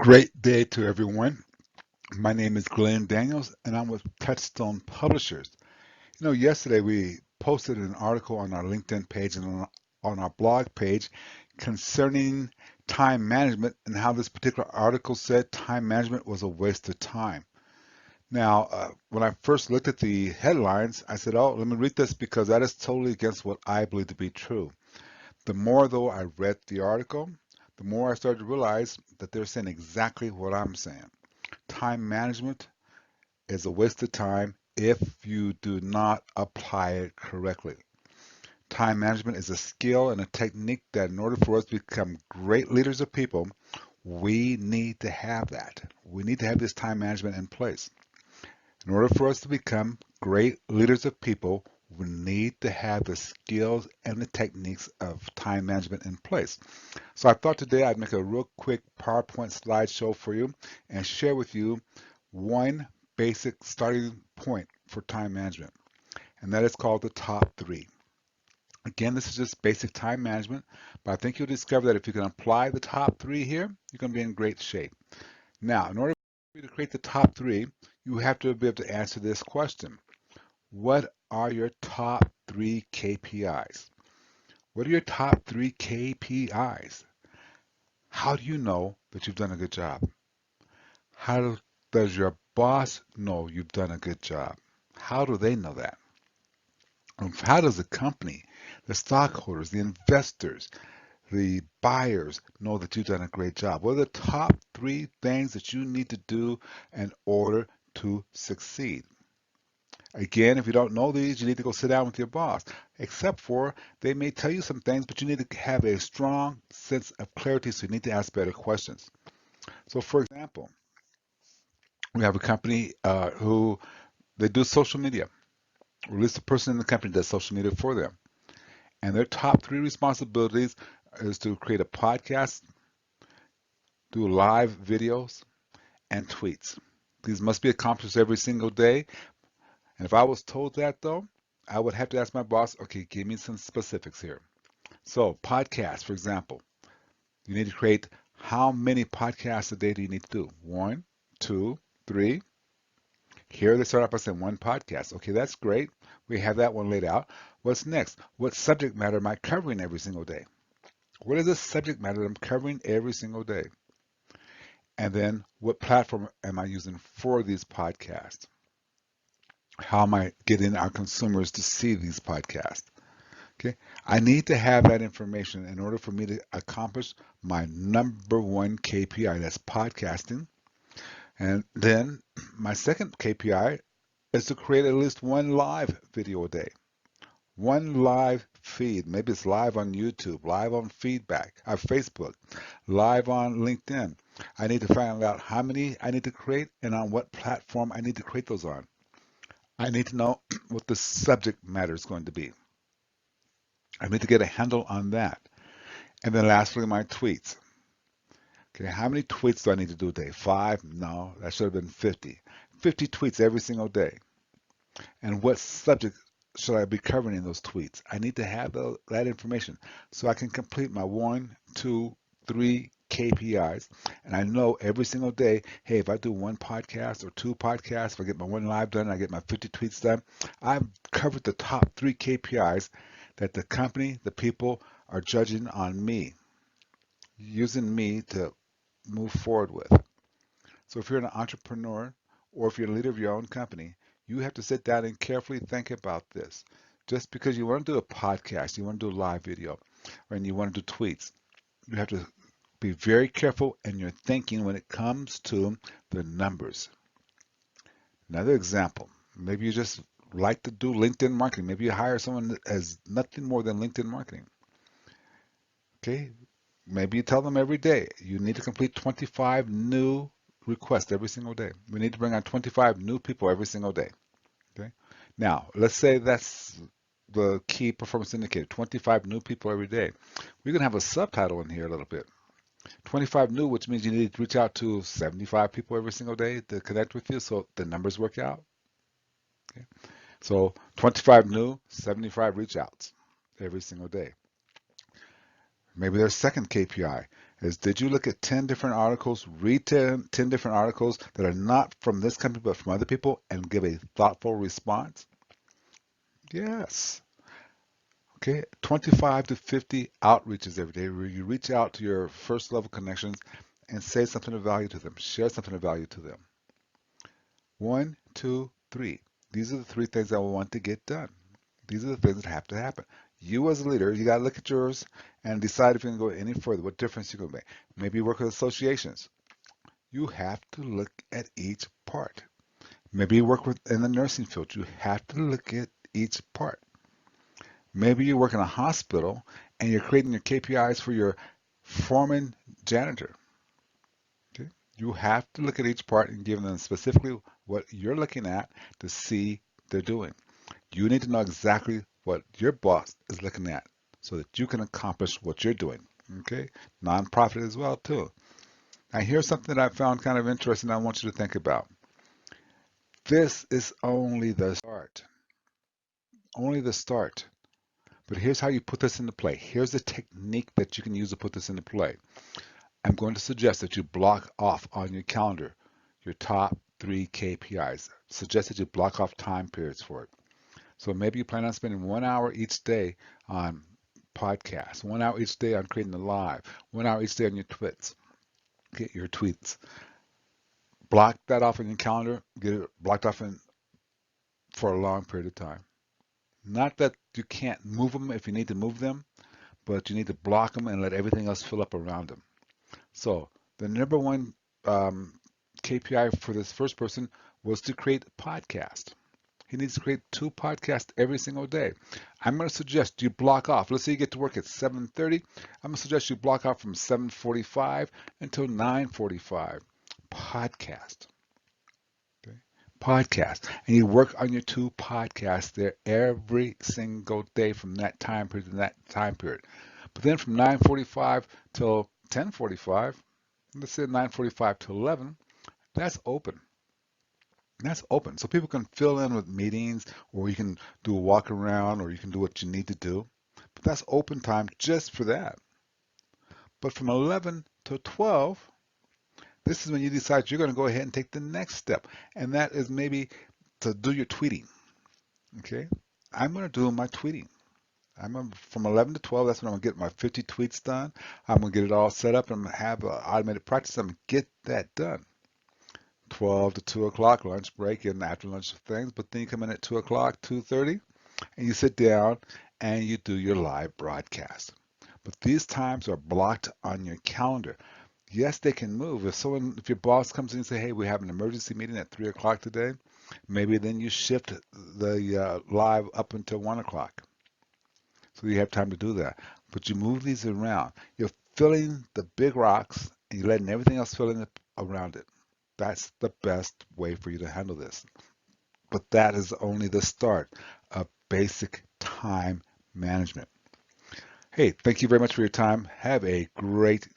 Great day to everyone. My name is Glenn Daniels, and I'm with Touchstone Publishers. Yesterday we posted an article on our LinkedIn page and on our blog page concerning time management and how this particular article said time management was a waste of time. Now, when I first looked at the headlines, I said, oh, let me read this because that is totally against what I believe to be true. The more, though, I read the article, the more I started to realize that they're saying exactly what I'm saying. Time management is a waste of time if you do not apply it correctly. Time management is a skill and a technique that in order for us to become great leaders of people, we need to have that. We need to have this time management in place. In order for us to become great leaders of people, we need to have the skills and the techniques of time management in place. So I thought today I'd make a real quick PowerPoint slideshow for you and share with you one basic starting point for time management, and that is called the top three. Again, this is just basic time management, but I think you'll discover that if you can apply the top three here, you're going to be in great shape. Now, in order for you to create the top three, you have to be able to answer this question. What are your top three KPIs? What are your top three KPIs? How do you know that you've done a good job? How does your boss know you've done a good job? How do they know that? How does the company, the stockholders, the investors, the buyers know that you've done a great job? What are the top three things that you need to do in order to succeed? Again, if you don't know these, you need to go sit down with your boss. Except for they may tell you some things, but you need to have a strong sense of clarity, so you need to ask better questions. So, for example, we have a company who they do social media, or at least the person in the company does social media for them. And their top three responsibilities is to create a podcast, do live videos, and tweets. These must be accomplished every single day. And if I was told that, though, I would have to ask my boss, okay, give me some specifics here. So, podcasts, for example, you need to create how many podcasts a day do you need to do? One, two, three. Here they start off by saying one podcast. Okay, that's great. We have that one laid out. What's next? What subject matter am I covering every single day? What is the subject matter that I'm covering every single day? And then what platform am I using for these podcasts? How am I getting our consumers to see these podcasts? Okay, I need to have that information in order for me to accomplish my number one KPI, that's podcasting. And then my second KPI is to create at least one live video a day. One live feed. Maybe it's live on YouTube, live on Facebook, live on LinkedIn. I need to find out how many I need to create and on what platform I need to create those on. I need to know what the subject matter is going to be. I need to get a handle on that. And then lastly, my tweets. Okay, how many tweets do I need to do a day? 5? No, that should have been 50. 50 tweets every single day. And what subject should I be covering in those tweets? I need to have that information so I can complete my 1, 2, 3 KPIs. And I know every single day, hey, if I do one podcast or two podcasts, if I get my one live done, I get my 50 tweets done, I've covered the top 3 KPIs that the company, the people are judging on me, using me to move forward with. So if you're an entrepreneur or if you're a leader of your own company, you have to sit down and carefully think about this. Just because you want to do a podcast, you want to do a live video, and you want to do tweets, you have to be very careful in your thinking when it comes to the numbers. Another example, maybe you just like to do LinkedIn marketing. Maybe you hire someone that has nothing more than LinkedIn marketing. Okay, maybe you tell them every day you need to complete 25 new requests every single day. We need to bring on 25 new people every single day. Okay. Now, let's say that's the key performance indicator, 25 new people every day. We're going to have a subtitle in here a little bit. 25 new, which means you need to reach out to 75 people every single day to connect with you so the numbers work out. Okay. So 25 new, 75 reach outs every single day. Maybe their second KPI is, did you look at 10 different articles, read 10 different articles that are not from this company but from other people, and give a thoughtful response? Yes. Okay, 25 to 50 outreaches every day where you reach out to your first level connections and say something of value to them, share something of value to them. 1, 2, 3. These are the 3 things I want to get done. These are the things that have to happen. You as a leader, you got to look at yours and decide if you're going to go any further, what difference you're going to make. Maybe you work with associations. You have to look at each part. Maybe you work with in the nursing field. You have to look at each part. Maybe you work in a hospital and you're creating your KPIs for your foreman janitor. Okay? You have to look at each part and give them specifically what you're looking at to see they're doing. You need to know exactly what your boss is looking at so that you can accomplish what you're doing. Okay? Nonprofit as well too. Now here's something that I found kind of interesting I want you to think about. This is only the start. Only the start. But here's how you put this into play. Here's the technique that you can use to put this into play. I'm going to suggest that you block off on your calendar your top 3 KPIs. Suggest that you block off time periods for it. So maybe you plan on spending 1 hour each day on podcasts, 1 hour each day on creating a live, 1 hour each day on your tweets. Get your tweets. Block that off on your calendar. Get it blocked off for a long period of time. Not that you can't move them if you need to move them, but you need to block them and let everything else fill up around them. So the number one KPI for this first person was to create a podcast. He needs to create 2 podcasts every single day. I'm going to suggest you block off. Let's say you get to work at 7:30. I'm going to suggest you block off from 7:45 until 9:45. Podcast. Okay? Podcast. And you work on your 2 podcasts there every single day from that time period to that time period. But then from 9:45 till 10:45, let's say 9:45 to 11, that's open. That's open. So people can fill in with meetings, or you can do a walk around, or you can do what you need to do. But that's open time just for that. But from 11 to 12, this is when you decide you're going to go ahead and take the next step. And that is maybe to do your tweeting. Okay? I'm going to do my tweeting. From 11 to 12, that's when I'm going to get my 50 tweets done. I'm going to get it all set up and have an automated practice. I'm going to get that done. 12 to 2 o'clock, lunch break and after lunch things. But then you come in at 2 o'clock, 2:30, and you sit down and you do your live broadcast. But these times are blocked on your calendar. Yes, they can move. If your boss comes in and say, hey, we have an emergency meeting at 3 o'clock today, maybe then you shift the live up until 1 o'clock. So you have time to do that. But you move these around. You're filling the big rocks and you're letting everything else fill in around it. That's the best way for you to handle this. But that is only the start of basic time management. Hey, thank you very much for your time. Have a great